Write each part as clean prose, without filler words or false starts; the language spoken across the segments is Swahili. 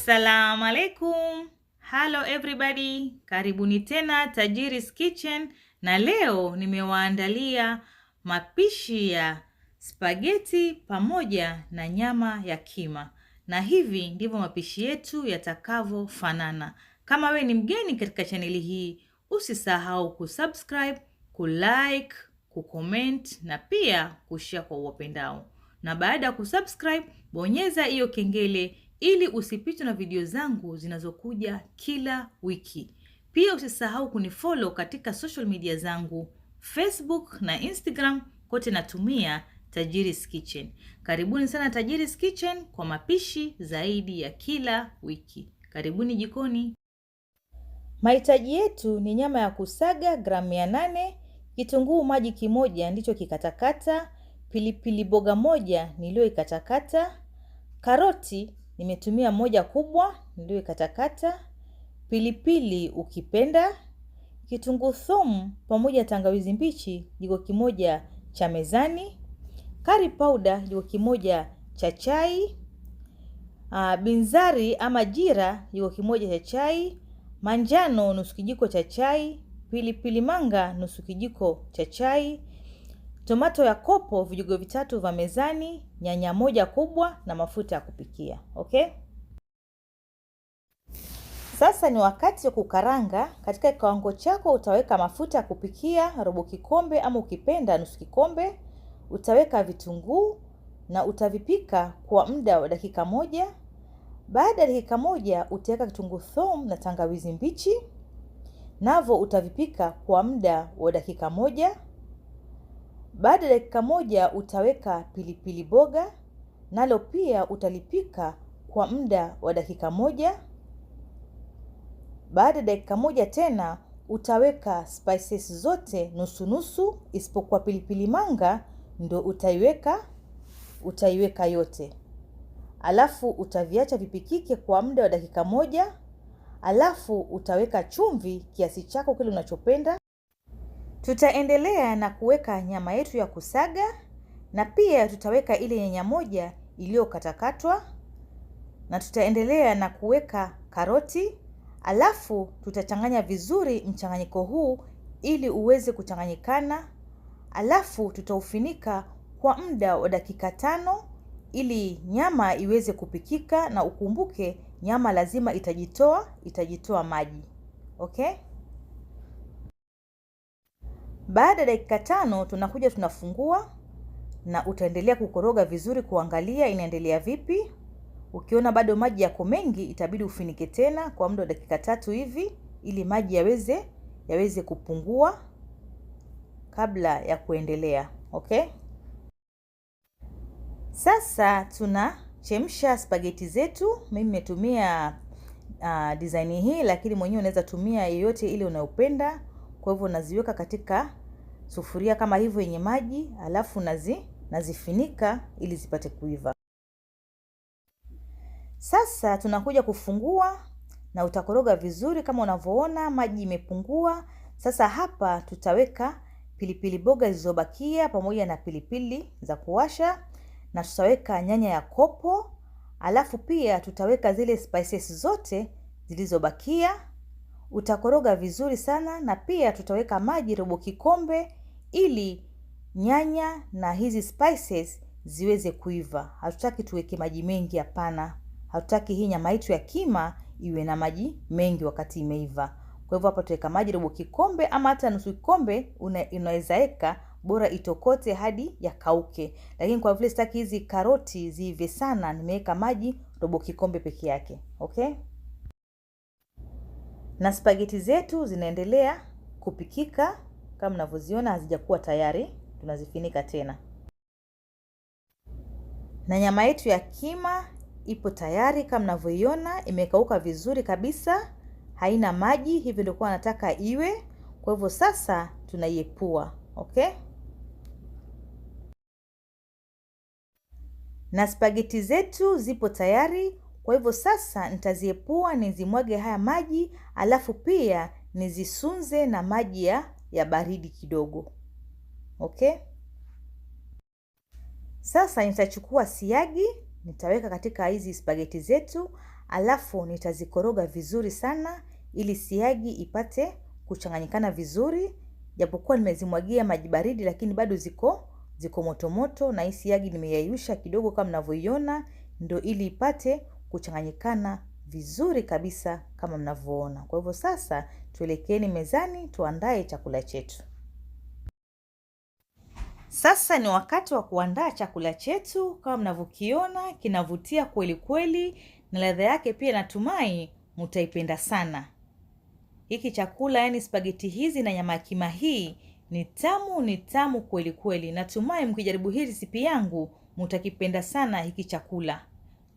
Assalamu alaikum. Hello everybody. Karibuni tena Tajiri's Kitchen, na leo nimewaandalia mapishi ya spaghetti pamoja na nyama ya kima. Na hivi ndivyo mapishi yetu yatakavyofanana. Kama we ni mgeni katika chaneli hii, usisahau kusubscribe, kulike, kucomment na pia kushare kwa uwapendao. Na baada ya kusubscribe, bonyeza hiyo kengele ili usipitwe na video zangu zinazokuja kila wiki. Pia usisahau kunifollow katika social media zangu, Facebook na Instagram, kote natumia Tajiri's Kitchen. Karibuni sana Tajiri's Kitchen kwa mapishi zaidi ya kila wiki. Karibuni jikoni. Mahitaji yetu ni nyama ya kusaga gramu 800, kitunguu maji kimoja ndicho kikatakata, pilipili boga moja niliyoikatakata, karoti nimetumia moja kubwa niliyoikatakata, pilipili ukipenda, kitunguu thomu pamoja tangawizi mbichi jiko kimoja cha mezani, curry powder jiko kimoja cha chai, binzari ama jira jiko kimoja cha chai, manjano nusu kijiko cha chai, pilipili manga nusu kijiko cha chai, tomato ya kopo vijiko 3 vya mezani, nyanya moja kubwa na mafuta ya kupikia. Okay? Sasa ni wakati wa kukaranga. Katika kiwango chako utaweka mafuta ya kupikia robo kikombe ama ukipenda nusu kikombe. Utaweka vitunguu na utavipika kwa muda wa dakika 1. Baada ya dakika 1 utaweka kitunguu thomu na tangawizi mbichi. Navo utavipika kwa muda wa dakika 1. Baada ya dakika 1 utaweka pilipili boga, nalo pia utalipika kwa muda wa dakika 1. Baada ya dakika 1 tena utaweka spices zote nusu nusu, isipokuwa pilipili manga ndo utaiweka yote. Alafu utaviacha vipikike kwa muda wa dakika 1. Alafu utaweka chumvi kiasi chako kile unachopenda. Tutaendelea na kuweka nyama yetu ya kusaga, na pia tutaweka ile nyanya moja iliyokatakatwa, na tutaendelea na kuweka karoti. Alafu tutachanganya vizuri mchanganyiko huu ili uweze kuchanganyikana. Alafu tutaufinika kwa muda wa dakika 5 ili nyama iweze kupikika, na ukumbuke nyama lazima itajitoa maji. Okay? Baada ya dakika 5 tunakuja tunafungua, na utaendelea kukoroga vizuri kuangalia inaendelea vipi. Ukiona bado maji yako mengi itabidi ufinike tena kwa muda wa dakika 3 hivi ili maji yaweze kupungua kabla ya kuendelea. Okay? Sasa tunachemsha spaghetti zetu. Mimi nimetumia design hii, lakini mwenyewe unaweza tumia yoyote ile unayopenda. Kwa hivyo naziweka katika sufuria kama hivyo yenye maji, alafu nazifinika ili zipate kuiva. Sasa tunakuja kufungua, na utakoroga vizuri kama unavyoona maji imepungua. Sasa hapa tutaweka pilipili boga zilizobakia pamoja na pilipili za kuwasha, na tutaweka nyanya ya kopo, alafu pia tutaweka zile spices zote zilizobakia. Utakoroga vizuri sana, na pia tutaweka maji robo kikombe ili nyanya na hizi spices ziweze kuiva. Hatutaki tuweke maji mengi, hapana. Hatutaki hii nyama yetu ya kima iwe na maji mengi wakati imeiva. Kwa hivyo hapa tutaweka maji robo kikombe ama hata nusu kikombe unaweza weka, bora itokote hadi yakauke. Lakini kwa vile sitaki hizi karoti ziive sana, nimeweka maji robo kikombe peke yake. Okay? Na spaghetti zetu zinaendelea kupikika. Kama mnavyoziona hazijakuwa tayari, tunazifinika tena. Na nyama yetu ya kima ipo tayari, kama mnavyoiona imekauka vizuri kabisa, haina maji. Hivyo ndio kwa nataka iwe. Kwa hivyo sasa tunaiepua. Okay? Na spaghetti zetu zipo tayari. Kwa hivyo sasa nitaziepua, nizimwage haya maji, alafu pia nizisunze na maji ya baridi kidogo. Okay? Sasa nitachukua siagi, nitaweka katika hizi spaghetti zetu, alafu nitazikoroga vizuri sana ili siagi ipate kuchanganyikana vizuri. Japokuwa nimezimwagia maji baridi, lakini bado ziko moto moto, na hii siagi nimeyayusha kidogo kama mnavyoiona, ndio ili ipate kuchanganyikana vizuri kabisa kama mnavyoona. Kwa hivyo sasa tuelekeeni mezani tuandae chakula chetu. Sasa ni wakati wa kuandaa chakula chetu. Kama mnavyokiona kinavutia kweli kweli, na ladha yake pia natumai mtaipenda sana. Hiki chakula, yani spaghetti hizi na nyama ya kima hii ni tamu kweli kweli. Natumai mkijaribu hii recipe yangu mtakipenda sana hiki chakula.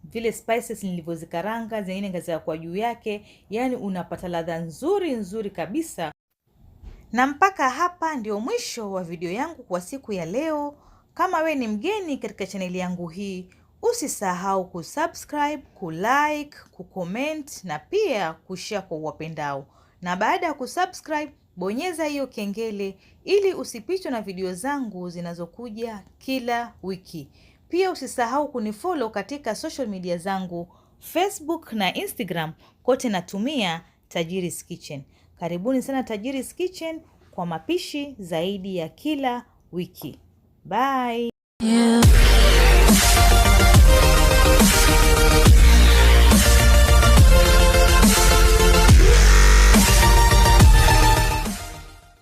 Vile spices nilivyozikaranga, zingine ngazia kwa juu yake, yani unapata ladha nzuri kabisa. Na mpaka hapa ndio mwisho wa video yangu kwa siku ya leo. Kama we ni mgeni katika chaneli yangu hii, usisahau kusubscribe, kulike, kucomment na pia kushare kwa wapendao. Na baada ya kusubscribe, bonyeza hiyo kengele ili usipitwe na video zangu zinazokuja kila wiki. Pia usisahau kunifollow katika social media zangu, Facebook na Instagram, kote natumia Tajiri's Kitchen. Karibuni sana Tajiri's Kitchen kwa mapishi zaidi ya kila wiki. Bye!